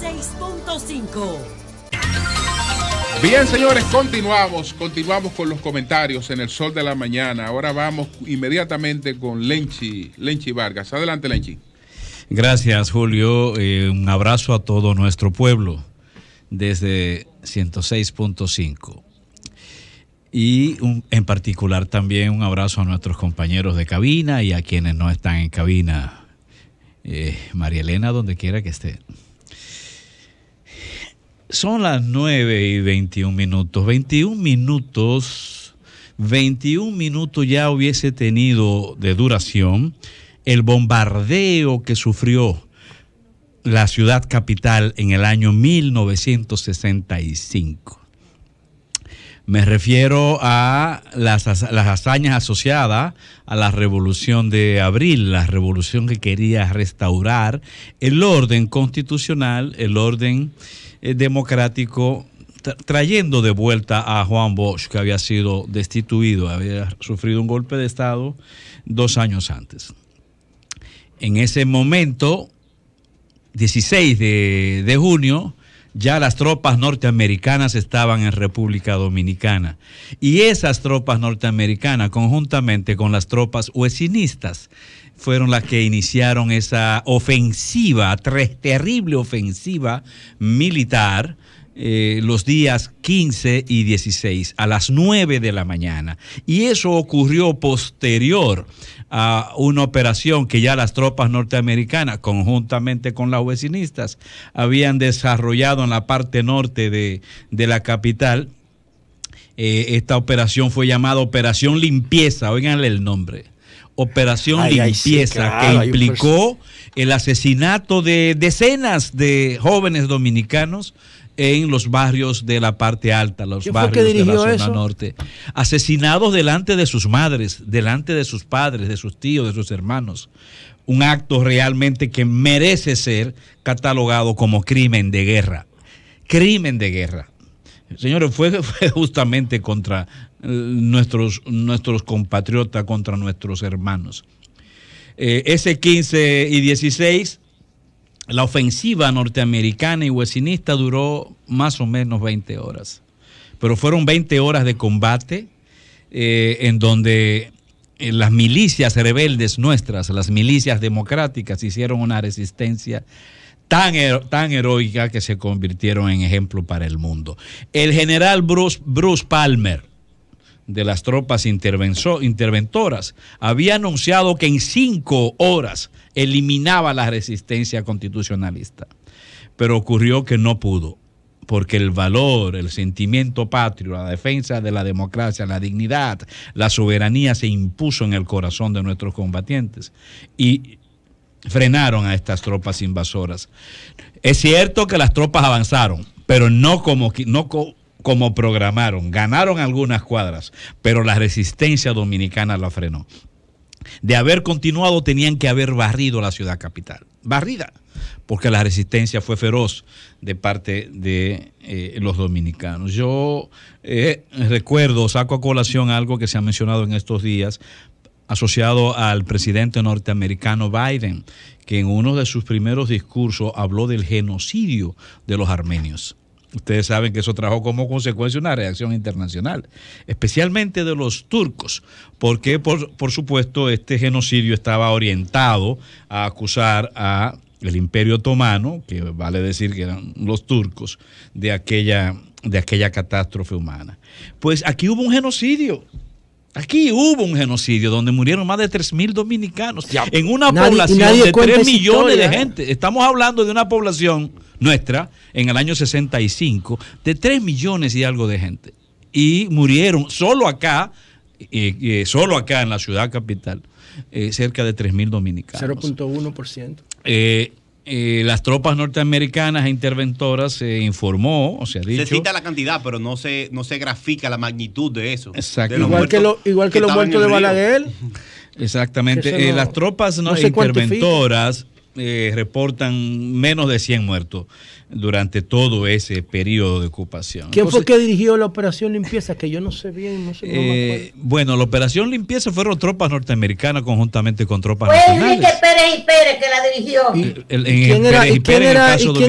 106.5. Bien, señores, continuamos con los comentarios en el Sol de la Mañana. Ahora vamos inmediatamente con Lenchi Vargas. Adelante, Lenchi. Gracias, Julio. Un abrazo a todo nuestro pueblo desde 106.5. Y en particular también un abrazo a nuestros compañeros de cabina y a quienes no están en cabina. María Elena, donde quiera que esté. Son las 9:21 minutos. 21 minutos ya hubiese tenido de duración el bombardeo que sufrió la ciudad capital en el año 1965. Me refiero a las hazañas asociadas a la Revolución de Abril, la revolución que quería restaurar el orden constitucional, el orden democrático, trayendo de vuelta a Juan Bosch, que había sido destituido, había sufrido un golpe de Estado 2 años antes. En ese momento, 16 de junio, ya las tropas norteamericanas estaban en República Dominicana. Y esas tropas norteamericanas, conjuntamente con las tropas huesinistas, fueron las que iniciaron esa ofensiva, terrible ofensiva militar, los días 15 y 16 a las 9 de la mañana. Y eso ocurrió posterior a una operación que ya las tropas norteamericanas, conjuntamente con las huesinistas, habían desarrollado en la parte norte de la capital. Esta operación fue llamada Operación Limpieza, óiganle el nombre. Operación Limpieza, sí, claro, que implicó el asesinato de decenas de jóvenes dominicanos en los barrios de la parte alta, los barrios de la zona norte, asesinados delante de sus madres, delante de sus padres, de sus tíos, de sus hermanos. Un acto realmente que merece ser catalogado como crimen de guerra. Crimen de guerra. Señores, fue justamente contra nuestros compatriotas, contra nuestros hermanos. Ese 15 y 16... la ofensiva norteamericana y huesinista duró más o menos 20 horas. Pero fueron 20 horas de combate en donde las milicias rebeldes nuestras, las milicias democráticas, hicieron una resistencia tan heroica que se convirtieron en ejemplo para el mundo. El general Bruce Palmer, de las tropas interventoras, había anunciado que en 5 horas eliminaba la resistencia constitucionalista, pero ocurrió que no pudo, porque el valor, el sentimiento patrio, la defensa de la democracia, la dignidad, la soberanía se impuso en el corazón de nuestros combatientes y frenaron a estas tropas invasoras. Es cierto que las tropas avanzaron, pero no como programaron. Ganaron algunas cuadras, pero la resistencia dominicana la frenó. De haber continuado, tenían que haber barrido la ciudad capital. Barrida, porque la resistencia fue feroz de parte de los dominicanos. Yo saco a colación algo que se ha mencionado en estos días, asociado al presidente norteamericano Biden, que en uno de sus primeros discursos habló del genocidio de los armenios. Ustedes saben que eso trajo como consecuencia una reacción internacional, especialmente de los turcos, porque por supuesto este genocidio estaba orientado a acusar a el Imperio Otomano, que vale decir que eran los turcos, de aquella catástrofe humana. Pues aquí hubo un genocidio. Aquí hubo un genocidio donde murieron más de 3.000 dominicanos en una población de 3 millones de gente. Estamos hablando de una población nuestra en el año 65 de 3 millones y algo de gente. Y murieron solo acá en la ciudad capital, cerca de 3.000 dominicanos. 0.1%. Las tropas norteamericanas e interventoras se informó, o sea, dicho, se cita la cantidad, pero no se grafica la magnitud de eso. Exactamente. Igual que los muertos de Balaguer. Exactamente. Las tropas interventoras reportan menos de 100 muertos durante todo ese periodo de ocupación. ¿Quién fue que dirigió la operación limpieza? Que yo no sé bien, no sé. Bueno, la operación limpieza fueron tropas norteamericanas conjuntamente con tropas fue nacionales. Enrique Pérez y Pérez que la dirigió. ¿Quién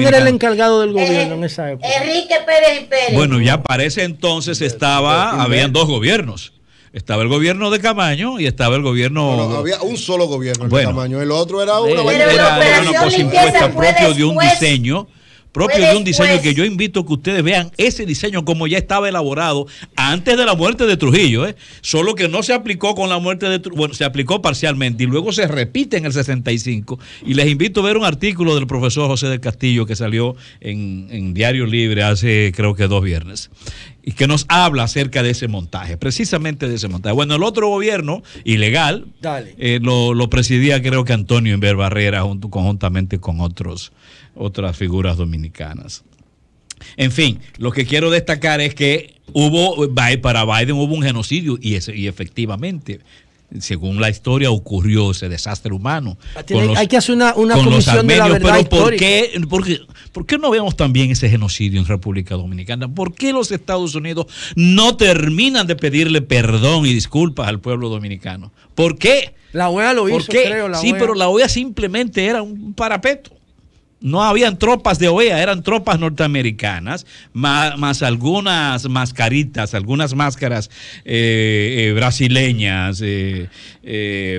era el encargado del gobierno en esa época? Enrique Pérez y Pérez. Bueno, ya para ese entonces habían dos gobiernos. Estaba el gobierno de Camaño y estaba el gobierno... No, había un solo gobierno, el de Camaño. El otro era una... Era una cosa impuesta propio de un diseño... propio de un diseño que yo invito a que ustedes vean ese diseño como ya estaba elaborado antes de la muerte de Trujillo, solo que no se aplicó con la muerte de Trujillo, bueno, se aplicó parcialmente y luego se repite en el 65, y les invito a ver un artículo del profesor José del Castillo que salió en Diario Libre hace creo que 2 viernes y que nos habla acerca de ese montaje, precisamente de ese montaje. Bueno, el otro gobierno ilegal lo presidía creo que Antonio Inver Barrera conjuntamente con otras figuras dominicanas. En fin, lo que quiero destacar es que para Biden hubo un genocidio y efectivamente, según la historia, ocurrió ese desastre humano. Hay que hacer una comisión de la verdad histórica. ¿Por qué no vemos también ese genocidio en República Dominicana? ¿Por qué los Estados Unidos no terminan de pedirle perdón y disculpas al pueblo dominicano? ¿Por qué? La OEA lo hizo, creo. Pero la OEA simplemente era un parapeto. No habían tropas de OEA, eran tropas norteamericanas, más algunas mascaritas, algunas máscaras brasileñas,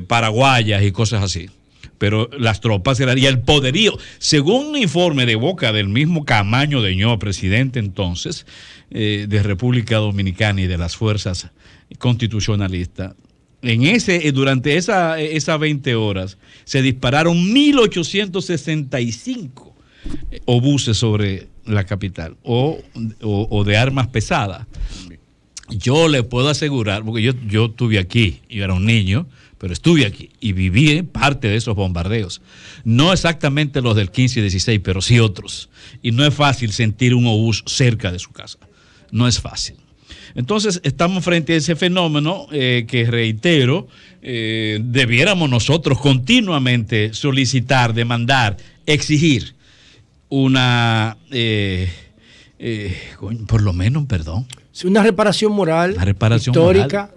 paraguayas y cosas así. Pero las tropas eran, y el poderío, según un informe de boca del mismo Camaño Deñó, presidente entonces de República Dominicana y de las fuerzas constitucionalistas, durante esas 20 horas se dispararon 1.865 obuses sobre la capital o de armas pesadas. Yo le puedo asegurar, porque yo estuve aquí, yo era un niño, pero estuve aquí y viví parte de esos bombardeos. No exactamente los del 15 y 16, pero sí otros. Y no es fácil sentir un obús cerca de su casa. No es fácil. Entonces, estamos frente a ese fenómeno que, reitero, debiéramos nosotros continuamente solicitar, demandar, exigir una, por lo menos, perdón. Una reparación moral, una reparación histórica.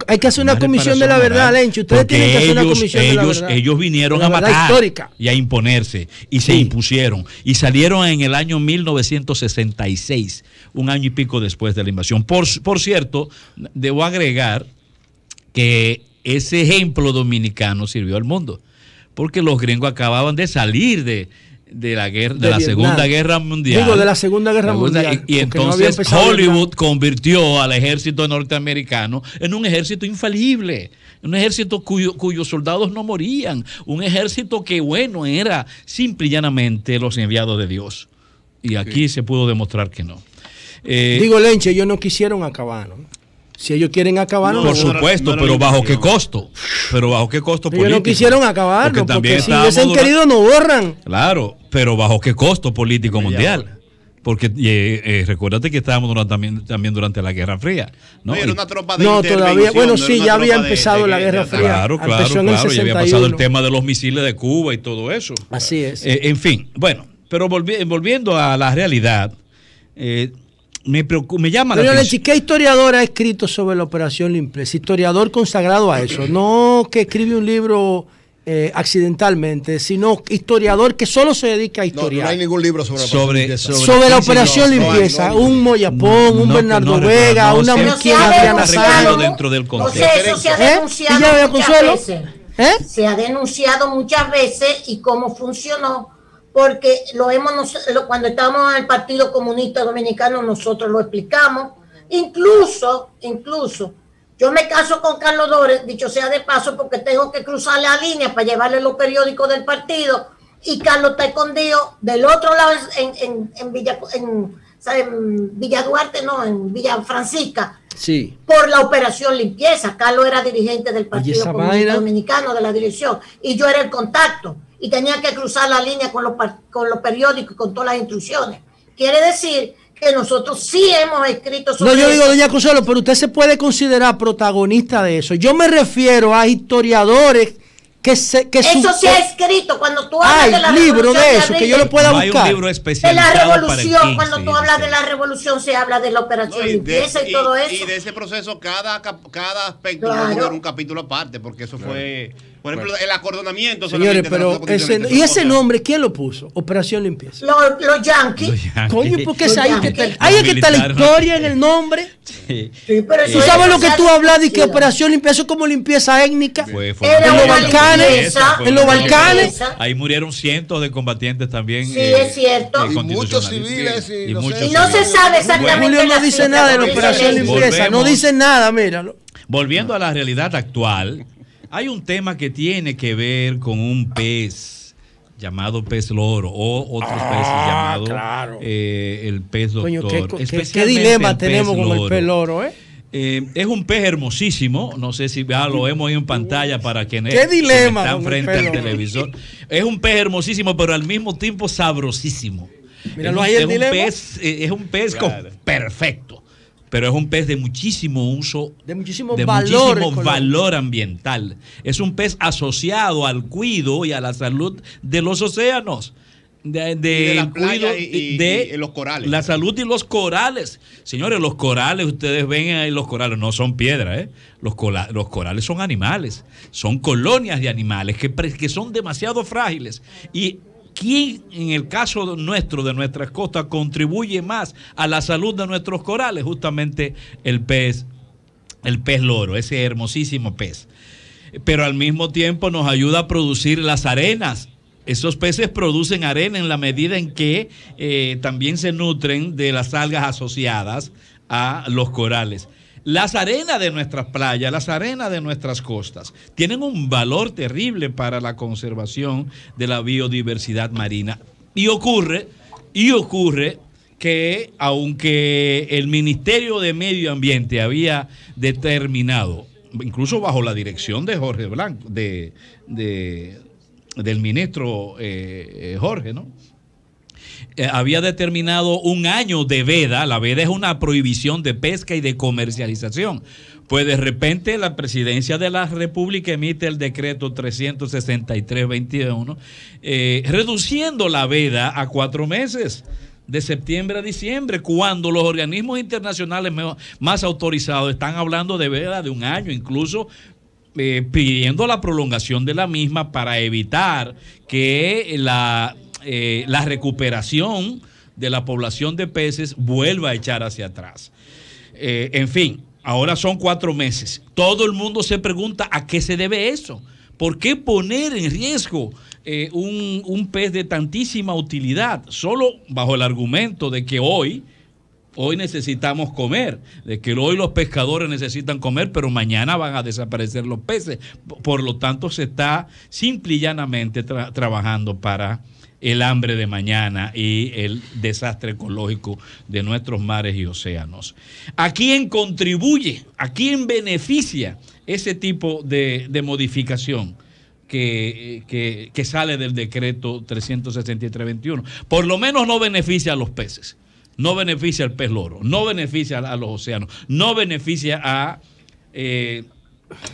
Hay que hacer una comisión de la verdad, Lencho. Ustedes tienen que hacer una comisión de la verdad. Ellos vinieron a matar histórica y a imponerse y se impusieron y salieron en el año 1966, un año y pico después de la invasión. Por cierto, debo agregar que ese ejemplo dominicano sirvió al mundo, porque los gringos acababan de salir de la guerra, de la Segunda Guerra Mundial. Digo, de la Segunda Guerra Mundial. Y entonces Hollywood convirtió al ejército norteamericano en un ejército infalible, un ejército cuyos soldados no morían, un ejército que, bueno, era simple y llanamente los enviados de Dios. Y aquí se pudo demostrar que no. Digo, Lenche, ellos no quisieron acabar, ¿no? Si ellos quieren acabar, por supuesto, pero ¿bajo qué costo? Pero ¿bajo qué costo político? Ellos no quisieron acabar, porque si hubiesen querido no borran. Claro, pero ¿bajo qué costo político mundial? Porque recuérdate que estábamos también durante la Guerra Fría. No, era una tropa de todavía. Bueno, sí, ya había empezado la Guerra Fría. Claro, ya había pasado el tema de los misiles de Cuba y todo eso. Así es. En fin, bueno, pero volviendo a la realidad, me llama la atención. ¿Qué historiador ha escrito sobre la Operación Limpieza? Historiador consagrado a eso, no que escribe un libro accidentalmente, sino historiador que solo se dedica a historiar. No hay ningún libro sobre la Operación Limpieza. Un Moyapón, un Bernardo Vega, una Adriana Salo dentro del contexto. Eso se ha denunciado muchas veces. Se ha denunciado muchas veces y cómo funcionó. Porque cuando estábamos en el Partido Comunista Dominicano, nosotros lo explicamos. Incluso, yo me caso con Carlos Dores, dicho sea de paso, porque tengo que cruzar la línea para llevarle los periódicos del partido. Y Carlos está escondido del otro lado en Villa Duarte, no, en Villa Francisca. Sí. Por la Operación Limpieza. Carlos era dirigente del Partido Comunista Dominicano, de la dirección. Y yo era el contacto. Y tenía que cruzar la línea con los periódicos y con todas las instrucciones. Quiere decir que nosotros sí hemos escrito sobre eso. No, yo digo, doña Consuelo, pero usted se puede considerar protagonista de eso. Yo me refiero a historiadores Eso se ha escrito cuando tú hablas de la libro de eso, que yo lo pueda buscar. Hay un libro especializado de la revolución, para el cuando tú hablas de la revolución se habla de la operación limpieza y todo eso. Y de ese proceso cada aspecto va a tener un capítulo aparte, porque eso fue, por ejemplo, el acordonamiento. Señores, pero ese nombre, ¿quién lo puso? Operación Limpieza. Los yankees. Coño, porque es ahí que está la historia en el nombre. Sí, pero tú sabes lo que tú hablas de que Operación Limpieza es como limpieza étnica. En los Balcanes. Ahí murieron cientos de combatientes también. Sí, es cierto. Y muchos civiles. Y no se sabe exactamente. Julio no dice nada de la Operación Limpieza. No dice nada, míralo. Volviendo a la realidad actual, hay un tema que tiene que ver con un pez llamado pez loro o otros peces llamados el pez doctor. Coño, ¿qué dilema tenemos con el pez loro, es un pez hermosísimo, no sé si ya lo vemos ahí en pantalla para quienes están frente al televisor. Es un pez hermosísimo, pero al mismo tiempo sabrosísimo. Míralo ahí el dilema. Es un pez perfecto, pero es un pez de muchísimo uso, de muchísimo valor ambiental. Es un pez asociado al cuidado y a la salud de los océanos. De la playa y los corales. La salud y los corales. Señores, los corales, ustedes ven ahí, los corales no son piedras, los corales son animales, son colonias de animales que son demasiado frágiles. Y ¿quién en el caso nuestro, de nuestras costas, contribuye más a la salud de nuestros corales? Justamente el pez loro, ese hermosísimo pez. Pero al mismo tiempo nos ayuda a producir las arenas. Esos peces producen arena en la medida en que también se nutren de las algas asociadas a los corales. Las arenas de nuestras playas, las arenas de nuestras costas, tienen un valor terrible para la conservación de la biodiversidad marina. Y ocurre que, aunque el Ministerio de Medio Ambiente había determinado, incluso bajo la dirección de Jorge Blanco, del ministro Jorge, ¿no? Había determinado un año de veda. La veda es una prohibición de pesca y de comercialización. Pues de repente la Presidencia de la República emite el decreto 363-21, reduciendo la veda a 4 meses, de septiembre a diciembre, cuando los organismos internacionales más autorizados están hablando de veda de un año, incluso pidiendo la prolongación de la misma para evitar que la recuperación de la población de peces vuelva a echar hacia atrás. En fin, ahora son 4 meses. Todo el mundo se pregunta a qué se debe eso. ¿Por qué poner en riesgo un pez de tantísima utilidad? Solo bajo el argumento de que hoy necesitamos comer, de que hoy los pescadores necesitan comer, pero mañana van a desaparecer los peces. Por lo tanto, se está simple y llanamente trabajando para el hambre de mañana y el desastre ecológico de nuestros mares y océanos. ¿A quién contribuye? ¿A quién beneficia ese tipo de modificación que sale del decreto 363-21? Por lo menos no beneficia a los peces. No beneficia al pez loro, no beneficia a los océanos, no beneficia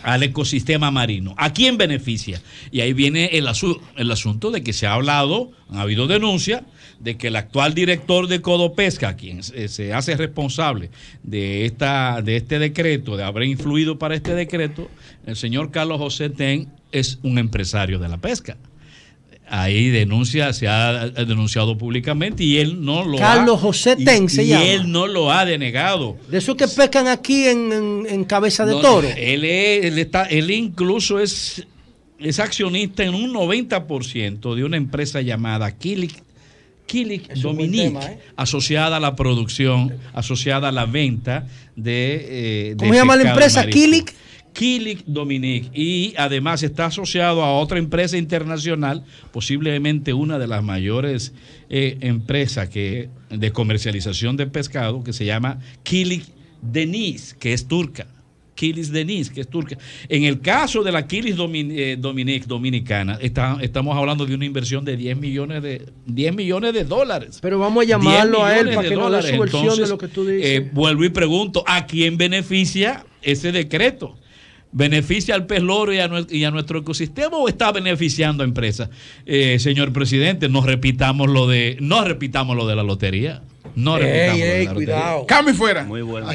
al ecosistema marino. ¿A quién beneficia? Y ahí viene el asunto de que se ha hablado, han habido denuncias de que el actual director de Codopesca, quien se hace responsable de este decreto, de haber influido para este decreto, el señor Carlos José Ten, es un empresario de la pesca. Ahí se ha denunciado públicamente y él no lo Carlos José Ten se llama. Y él no lo ha denegado. De esos que pescan aquí en Cabeza de Toro. Él incluso es accionista en un 90% de una empresa llamada Kilik Dominique, asociada a la producción, asociada a la venta de ¿cómo se llama la empresa? Kilik Dominique, y además está asociado a otra empresa internacional, posiblemente una de las mayores empresas de comercialización de pescado, que se llama Kilis Deniz, que es turca. En el caso de la Kilis Dominique dominicana, estamos hablando de una inversión de $10 millones. Pero vamos a llamarlo a él para que nos dé su versión de lo que tú dices. Vuelvo y pregunto, ¿a quién beneficia ese decreto? ¿Beneficia al pez loro y a nuestro ecosistema o está beneficiando a empresas? Señor presidente, no repitamos lo de la lotería. No repitamos lo de la lotería. Cambio fuera. Muy bueno.